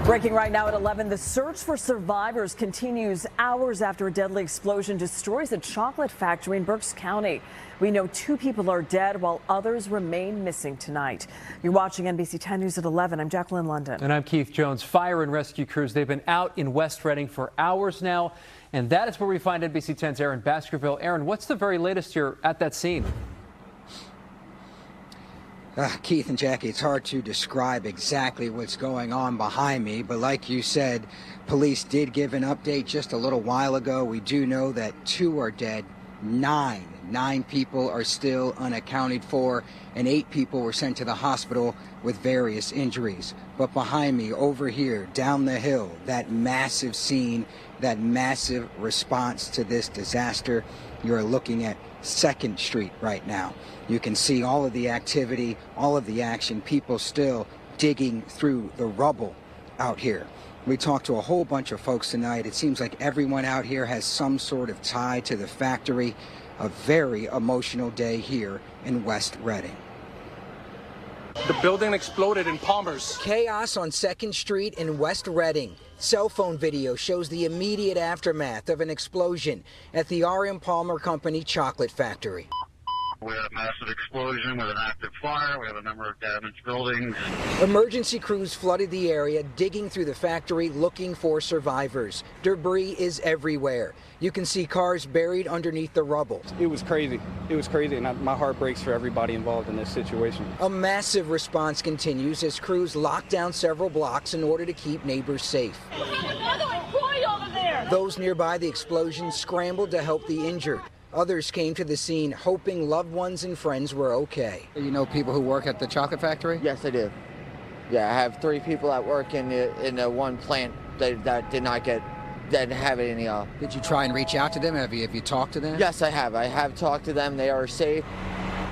Breaking right now at 11, the search for survivors continues hours after a deadly explosion destroys a chocolate factory in Berks County. We know 2 people are dead while others remain missing tonight. You're watching NBC 10 News at 11. I'm Jacqueline London. And I'm Keith Jones. Fire and rescue crews, they've been out in West Reading for hours now. And that is where we find NBC 10's Aaron Baskerville. Aaron, what's the very latest here at that scene? Keith and Jackie, it's hard to describe exactly what's going on behind me, but like you said, police did give an update just a little while ago. We do know that 2 are dead, 9 people are still unaccounted for, and 8 people were sent to the hospital with various injuries. But behind me, over here, down the hill, that massive scene, that massive response to this disaster, you're looking at 2nd Street right now. You can see all of the activity, all of the action, people still digging through the rubble out here. We talked to a whole bunch of folks tonight. It seems like everyone out here has some sort of tie to the factory. A very emotional day here in West Reading. The building exploded in Palmer's. Chaos on 2nd Street in West Reading. Cell phone video shows the immediate aftermath of an explosion at the R.M. Palmer Company chocolate factory. We had a massive explosion with an active fire. We have a number of damaged buildings. Emergency crews flooded the area, digging through the factory looking for survivors. Debris is everywhere. You can see cars buried underneath the rubble. It was crazy. It was crazy, and my heart breaks for everybody involved in this situation. A massive response continues as crews lock down several blocks in order to keep neighbors safe. We have another employee over there. Those nearby the explosion scrambled to help the injured. Others came to the scene hoping loved ones and friends were okay. You know people who work at the chocolate factory? Yes, I do. Yeah, I have 3 people that work in the one plant that did not have any. Did you try and reach out to them? Have you talked to them? Yes, I have. I have talked to them. They are safe.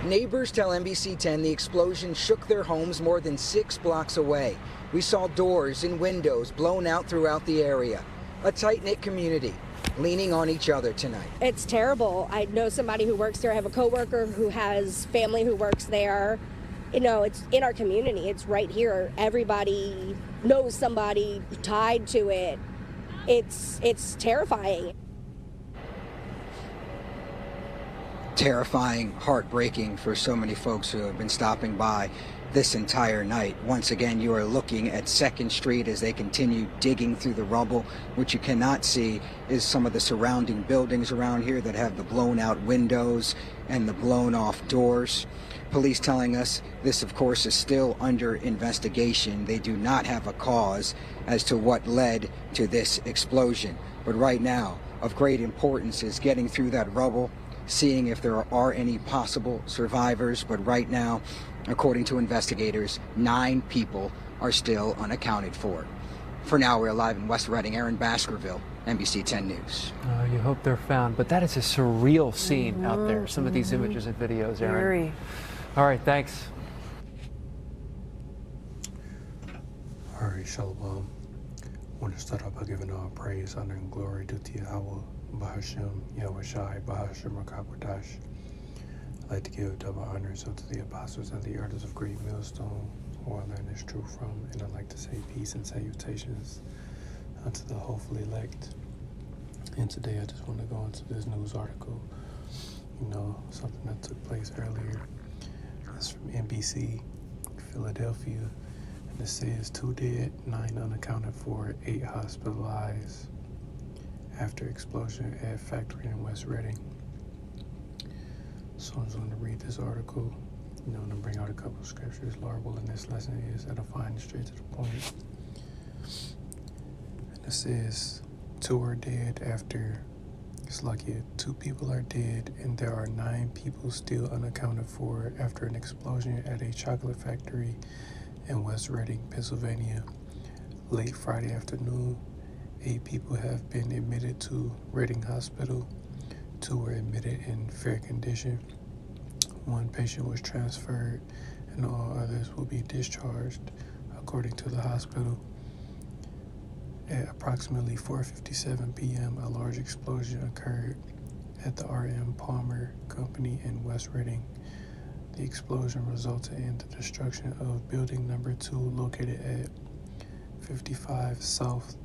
Neighbors tell NBC 10 the explosion shook their homes more than 6 blocks away. We saw doors and windows blown out throughout the area. A tight-knit community leaning on each other tonight. It's terrible. I know somebody who works there. I have a coworker who has family who works there. You know, it's in our community. It's right here. Everybody knows somebody tied to it. It's terrifying. Terrifying, heartbreaking for so many folks who have been stopping by this entire night. Once again, you are looking at 2nd Street as they continue digging through the rubble. What you cannot see is some of the surrounding buildings around here that have the blown out windows and the blown off doors. Police telling us this, of course, is still under investigation. They do not have a cause as to what led to this explosion. But right now, of great importance is getting through that rubble, seeing if there are any possible survivors. But right now, according to investigators, 9 people are still unaccounted for. For now, we're live in West Reading. Aaron Baskerville, NBC 10 News. You hope they're found. But that is a surreal scene out there. Some of these images and videos, Aaron. Very. All right, thanks. All right, Shalom. I want to start off by giving all praise, honor, and glory due to Yahweh, Bahashem, Yahweh Shai, Bahashem, Rakakwadash. I'd like to give double honors unto the apostles and the elders of Great Millstone, who I learned this truth from, and I'd like to say peace and salutations unto the hopeful elect. And today I just want to go into this news article, something that took place earlier. It's from NBC, Philadelphia, and it says 2 dead, 9 unaccounted for, 8 hospitalized after explosion at factory in West Reading. So I'm just going to read this article, and I'm going to bring out a couple of scriptures. Lord willing, this lesson is edifying straight to the point. And it says, 2 are dead after, it's lucky 2 people are dead, and there are 9 people still unaccounted for after an explosion at a chocolate factory in West Reading, Pennsylvania. Late Friday afternoon, 8 people have been admitted to Reading Hospital. 2 were admitted in fair condition. 1 patient was transferred, and all others will be discharged, according to the hospital. At approximately 4:57 p.m., a large explosion occurred at the R.M. Palmer Company in West Reading. The explosion resulted in the destruction of building number 2, located at 255 South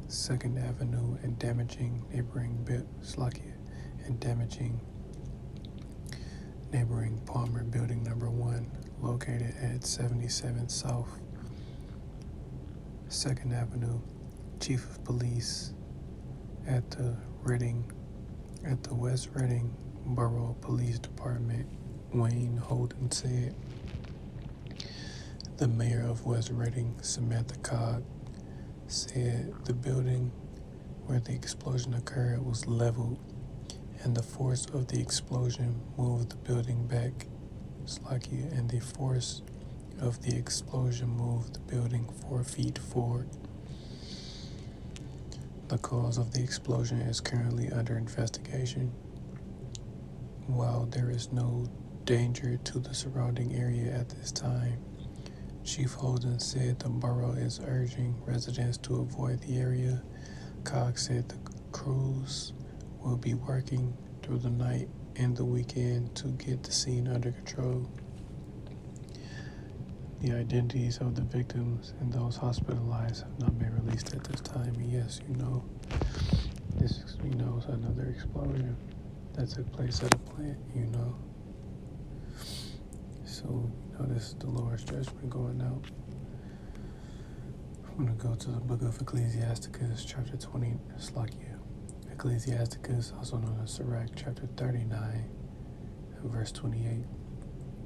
2nd Avenue and damaging neighboring Palmer Building Number 1, located at 77 South 2nd Avenue. Chief of Police at the West Reading Borough Police Department, Wayne Holden, said. The mayor of West Reading, Samantha Cogg, said the building where the explosion occurred was leveled and the force of the explosion moved the building back. And the force of the explosion moved the building 4 feet forward. The cause of the explosion is currently under investigation. While there is no danger to the surrounding area at this time, Chief Holden said the borough is urging residents to avoid the area. Cox said the crews will be working through the night and the weekend to get the scene under control. The identities of the victims and those hospitalized have not been released at this time. And yes, this is another explosion that took place at a plant, So, this is the Lord's judgment going out. I'm going to go to the book of Ecclesiasticus, chapter 20, Ecclesiasticus, also known as Sirach, chapter 39, verse 28.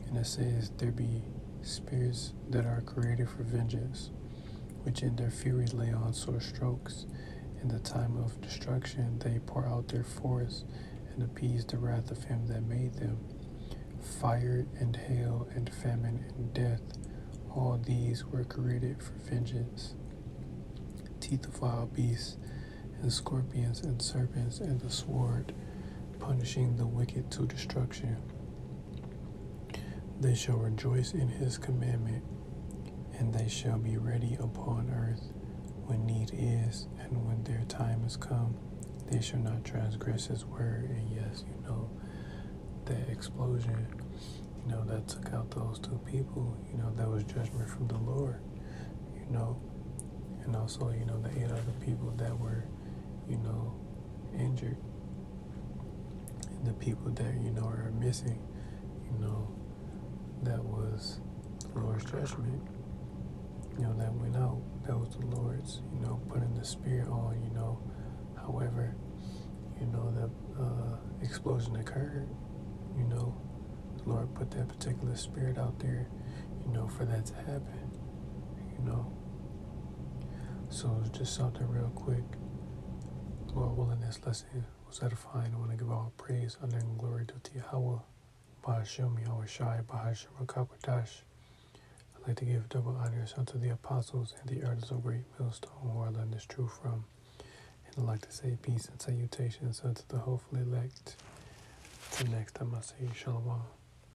And it says, there be spirits that are created for vengeance, which in their fury lay on sore strokes. In the time of destruction they pour out their force and appease the wrath of him that made them. Fire and hail and famine and death, all these were created for vengeance. Teeth of wild beasts and scorpions and serpents and the sword, punishing the wicked to destruction. They shall rejoice in his commandment, and they shall be ready upon earth when need is, and when their time is come. They shall not transgress his word. And yes, that explosion, that took out those 2 people, that was judgment from the Lord, and also, the 8 other people that were, injured, and the people that, are missing, that was the Lord's judgment, that went out. That was the Lord's, putting the Spirit on, however, the explosion occurred, the Lord put that particular spirit out there, for that to happen, So just something real quick. Lord willing, this lesson was edifying. I want to give all praise, honor, and glory to Yahweh, Bahashem, Yahweh Shai, Bahashem, Rakakwadash. I'd like to give double honors unto the apostles and the elders of Great Millstone, who I learned this truth from. And I'd like to say peace and salutations unto the hopeful elect. Till next time, I say Shalom.